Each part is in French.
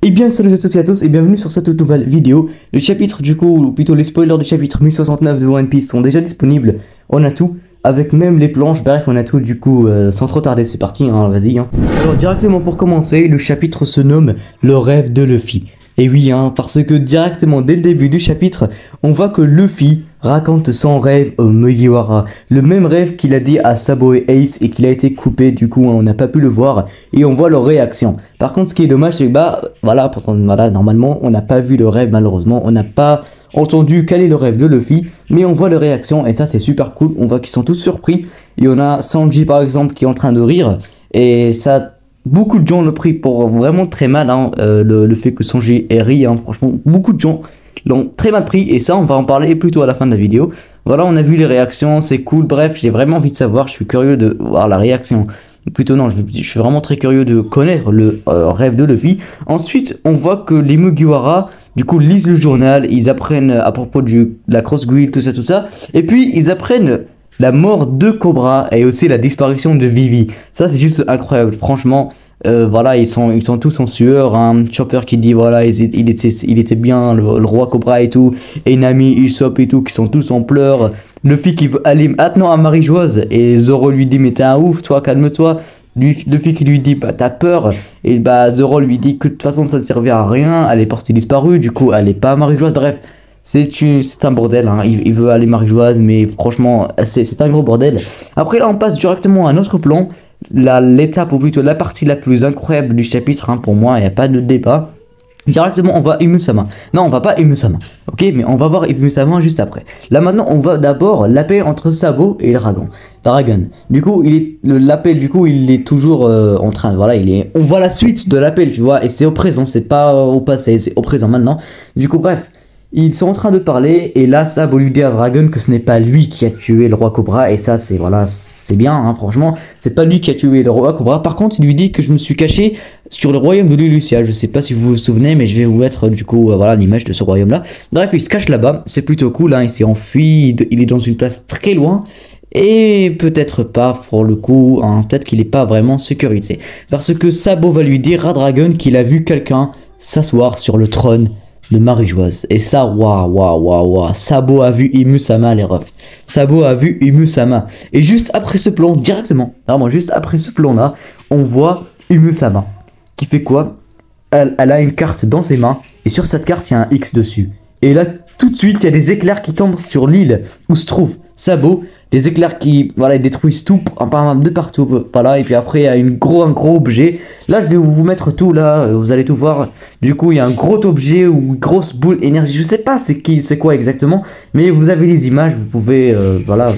Et bien salut à toutes et à tous et bienvenue sur cette nouvelle vidéo. Le chapitre du coup, ou plutôt les spoilers du chapitre 1069 de One Piece sont déjà disponibles. On a tout, avec même les planches, bref on a tout du coup, sans trop tarder c'est parti, hein, vas-y. Hein. Alors directement pour commencer, le chapitre se nomme Le rêve de Luffy. Et oui, hein, parce que directement dès le début du chapitre, on voit que Luffy raconte son rêve au Mugiwara. Le même rêve qu'il a dit à Sabo et Ace et qu'il a été coupé, du coup on n'a pas pu le voir et on voit leur réaction. Par contre ce qui est dommage c'est que voilà, normalement on n'a pas vu le rêve malheureusement, on n'a pas entendu quel est le rêve de Luffy, mais on voit leur réaction et ça c'est super cool, on voit qu'ils sont tous surpris. Et on a Sanji par exemple qui est en train de rire et ça... Beaucoup de gens l'ont pris pour vraiment très mal, hein, le fait que Sanji ait ri, hein, franchement, beaucoup de gens l'ont très mal pris, et ça, on va en parler plutôt à la fin de la vidéo. Voilà, on a vu les réactions, c'est cool, bref, j'ai vraiment envie de savoir, je suis curieux de voir la réaction. Plutôt non, je suis vraiment très curieux de connaître le rêve de Luffy. Ensuite, on voit que les Mugiwara, du coup, lisent le journal, ils apprennent à propos de la Cross Guild, tout ça, et puis ils apprennent... la mort de Cobra et aussi la disparition de Vivi. Ça c'est juste incroyable, franchement. Voilà, ils sont tous en sueur. Hein. Chopper qui dit voilà, il était bien, le roi Cobra et tout. Et Nami, Usopp et tout, qui sont tous en pleurs. Luffy qui veut aller maintenant à Marie-Joise. Et Zoro lui dit mais t'es un ouf, toi, calme-toi. Luffy qui lui dit bah t'as peur. Et bah Zoro lui dit que de toute façon ça ne servait à rien. Elle est portée disparue, du coup elle est pas à Marie-Joise, bref. C'est un bordel, hein. Il veut aller Marie-Joise, mais franchement, c'est un gros bordel. Après, là, on passe directement à un autre plan. L'étape, ou plutôt la partie la plus incroyable du chapitre, hein, pour moi, il n'y a pas de débat. Directement, on va Imusama. Non, on va pas Imusama, ok, mais on va voir Imusama juste après. Là, maintenant, on va d'abord l'appel entre Sabo et Dragon. Du coup, l'appel, du coup, il est toujours en train, voilà, on voit la suite de l'appel, tu vois, et c'est au présent, c'est pas au passé, c'est au présent maintenant. Du coup, bref. Ils sont en train de parler et là Sabo lui dit à Dragon que ce n'est pas lui qui a tué le roi Cobra et ça c'est voilà, c'est bien, hein, franchement, c'est pas lui qui a tué le roi Cobra. Par contre il lui dit que je me suis caché sur le royaume de Lulusia. Je sais pas si vous vous souvenez mais je vais vous mettre du coup voilà l'image de ce royaume là. Bref, il se cache là-bas, c'est plutôt cool, hein, il s'est enfui, il est dans une place très loin. Et peut-être pas pour le coup, hein, peut-être qu'il n'est pas vraiment sécurisé. Parce que Sabo va lui dire à Dragon qu'il a vu quelqu'un s'asseoir sur le trône de Marie-Joise. Et ça, waouh. Sabo a vu Imusama, les refs. Sabo a vu Imusama. Et juste après ce plan, directement, vraiment, juste après ce plan-là, on voit Imusama. Qui fait quoi? Elle a une carte dans ses mains. Et sur cette carte, il y a un X dessus. Et là, tout de suite, il y a des éclairs qui tombent sur l'île où se trouve Sabo. Des éclairs qui, voilà, détruisent tout de partout, voilà. Et puis après, il y a un gros objet. Là, je vais vous mettre tout, là, vous allez tout voir. Du coup, il y a un gros objet ou une grosse boule énergie. Je sais pas c'est quoi exactement, mais vous avez les images, vous pouvez, voilà, vous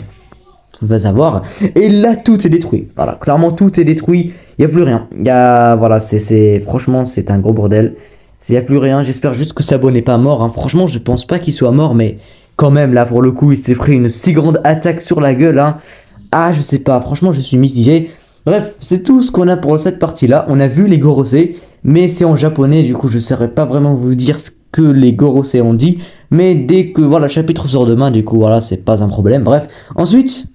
pouvez savoir. Et là, tout est détruit. Voilà, clairement, tout est détruit. Il n'y a plus rien. Il y a, voilà, franchement, c'est un gros bordel. Il n'y a plus rien. J'espère juste que Sabo n'est pas mort. Hein. Franchement, je pense pas qu'il soit mort, mais quand même, là, pour le coup, il s'est pris une si grande attaque sur la gueule. Hein. Ah, je sais pas. Franchement, je suis mitigé. Bref, c'est tout ce qu'on a pour cette partie-là. On a vu les Gorosei, mais c'est en japonais. Du coup, je ne saurais pas vraiment vous dire ce que les Gorosei ont dit. Mais dès que, voilà, le chapitre sort demain, du coup, voilà, c'est pas un problème. Bref, ensuite,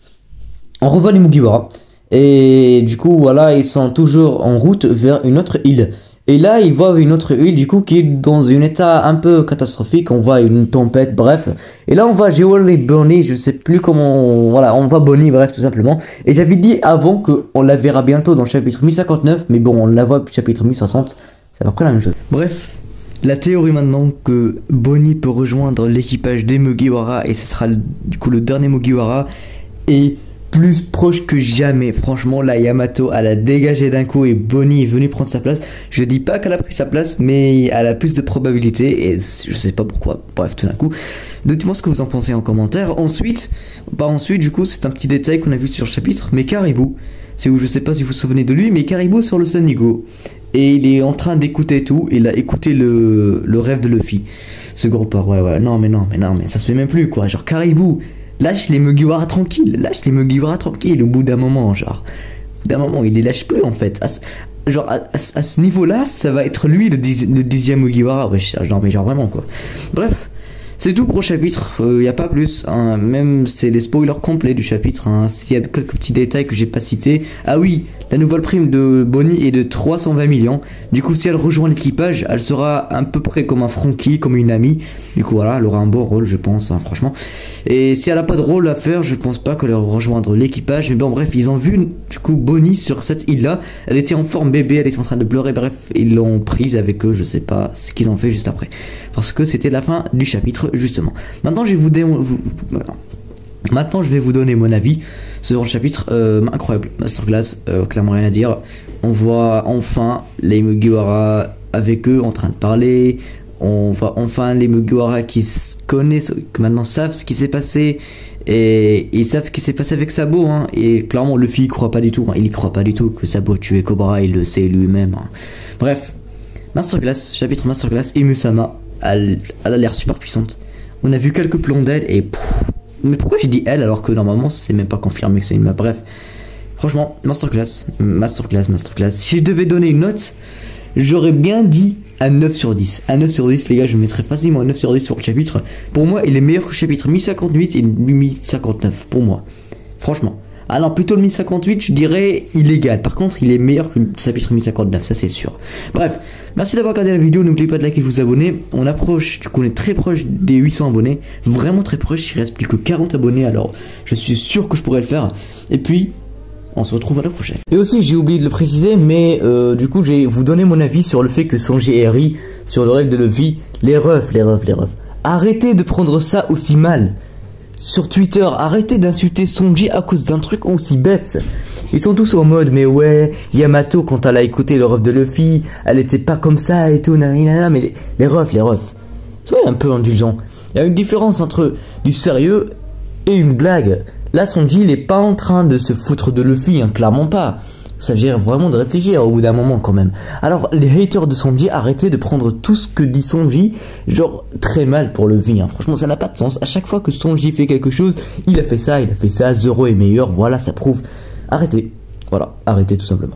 on revoit les Mugiwara. Et du coup, voilà, ils sont toujours en route vers une autre île. Et là, ils voient une autre île, du coup, qui est dans un état un peu catastrophique. On voit une tempête, bref. Et là, on voit Jewel et Bonnie, je sais plus comment... Voilà, on voit Bonnie, bref, tout simplement. Et j'avais dit avant qu'on la verra bientôt dans le chapitre 1059. Mais bon, on la voit au chapitre 1060. C'est à peu près la même chose. Bref, la théorie maintenant que Bonnie peut rejoindre l'équipage des Mugiwara. Et ce sera du coup le dernier Mugiwara. Et... plus proche que jamais. Franchement, la Yamato, elle a dégagé d'un coup et Bonnie est venue prendre sa place. Je dis pas qu'elle a pris sa place, mais elle a plus de probabilité et je sais pas pourquoi. Bref, tout d'un coup. Dites-moi ce que vous en pensez en commentaire. Ensuite, du coup, c'est un petit détail qu'on a vu sur le chapitre, mais Caribou, c'est où je sais pas si vous vous souvenez de lui, mais Caribou sur le Sonigo. Et il est en train d'écouter tout, il a écouté le rêve de Luffy. Ce gros porc, ouais, non, mais ça se fait même plus, quoi. Genre, Caribou, lâche les Mugiwara tranquilles, au bout d'un moment, genre. Au bout d'un moment, il les lâche plus, en fait. À ce niveau-là, ça va être lui le 10e Mugiwara. Ouais, non, mais genre vraiment, quoi. Bref, C'est tout pour le chapitre, y a pas plus, hein. Même c'est les spoilers complets du chapitre, hein. S'il y a quelques petits détails que j'ai pas cités. Ah oui, la nouvelle prime de Bonnie est de 320 millions. Du coup, si elle rejoint l'équipage, elle sera à peu près comme un Franky, comme une amie. Du coup, voilà, elle aura un bon rôle, je pense, hein, franchement. Et si elle a pas de rôle à faire, je pense pas qu'elle va rejoindre l'équipage. Mais bon, bref, ils ont vu, du coup, Bonnie sur cette île-là. Elle était en forme bébé, elle était en train de pleurer, bref, ils l'ont prise avec eux, je sais pas ce qu'ils ont fait juste après. Parce que c'était la fin du chapitre, justement. Maintenant, je vais vous donner mon avis sur le chapitre. Incroyable, masterclass, clairement rien à dire. On voit enfin les Mugiwara avec eux en train de parler. On voit enfin les Mugiwara qui se connaissent, qui maintenant savent ce qui s'est passé. Et ils savent ce qui s'est passé avec Sabo, hein. Et clairement, Luffy il croit pas du tout, hein. Il y croit pas du tout que Sabo a tué Cobra, il le sait lui-même, hein. Bref, masterclass, chapitre masterclass. Et Musama, elle a l'air super puissante. On a vu quelques plans d'elle et mais pourquoi j'ai dit elle alors que normalement c'est même pas confirmé que c'est une meuf. Bref, franchement, masterclass. Si je devais donner une note, j'aurais bien dit un 9 sur 10. Un 9 sur 10, les gars, je mettrais facilement un 9 sur 10 sur le chapitre. Pour moi, il est meilleur que le chapitre 1058 et 1059, pour moi. Franchement. Ah non, plutôt le 1058, je dirais illégal. Par contre, il est meilleur que le chapitre 1059, ça c'est sûr. Bref, merci d'avoir regardé la vidéo. N'oubliez pas de liker et de vous abonner. On approche, du coup, on est très proche des 800 abonnés. Vraiment très proche, il reste plus que 40 abonnés. Alors, je suis sûr que je pourrais le faire. Et puis, on se retrouve à la prochaine. Et aussi, j'ai oublié de le préciser, mais du coup, je vais vous donner mon avis sur le fait que Sanji et Eri, sur le rêve de Luffy, les refs. Arrêtez de prendre ça aussi mal. Sur Twitter, arrêtez d'insulter Sanji à cause d'un truc aussi bête. Ils sont tous en mode, mais ouais, Yamato, quand elle a écouté le ref de Luffy, elle était pas comme ça et tout, nanana, mais les refs. Soyez un peu indulgents. Il y a une différence entre du sérieux et une blague. Là, Sanji, il est pas en train de se foutre de Luffy, hein, clairement pas. Ça gère vraiment de réfléchir au bout d'un moment quand même. Alors les haters de Sanji, arrêtez de prendre tout ce que dit Sanji genre très mal pour Luffy, hein. Franchement ça n'a pas de sens. À chaque fois que Sanji fait quelque chose, il a fait ça, Zoro est meilleur, voilà ça prouve. Arrêtez, voilà, arrêtez tout simplement.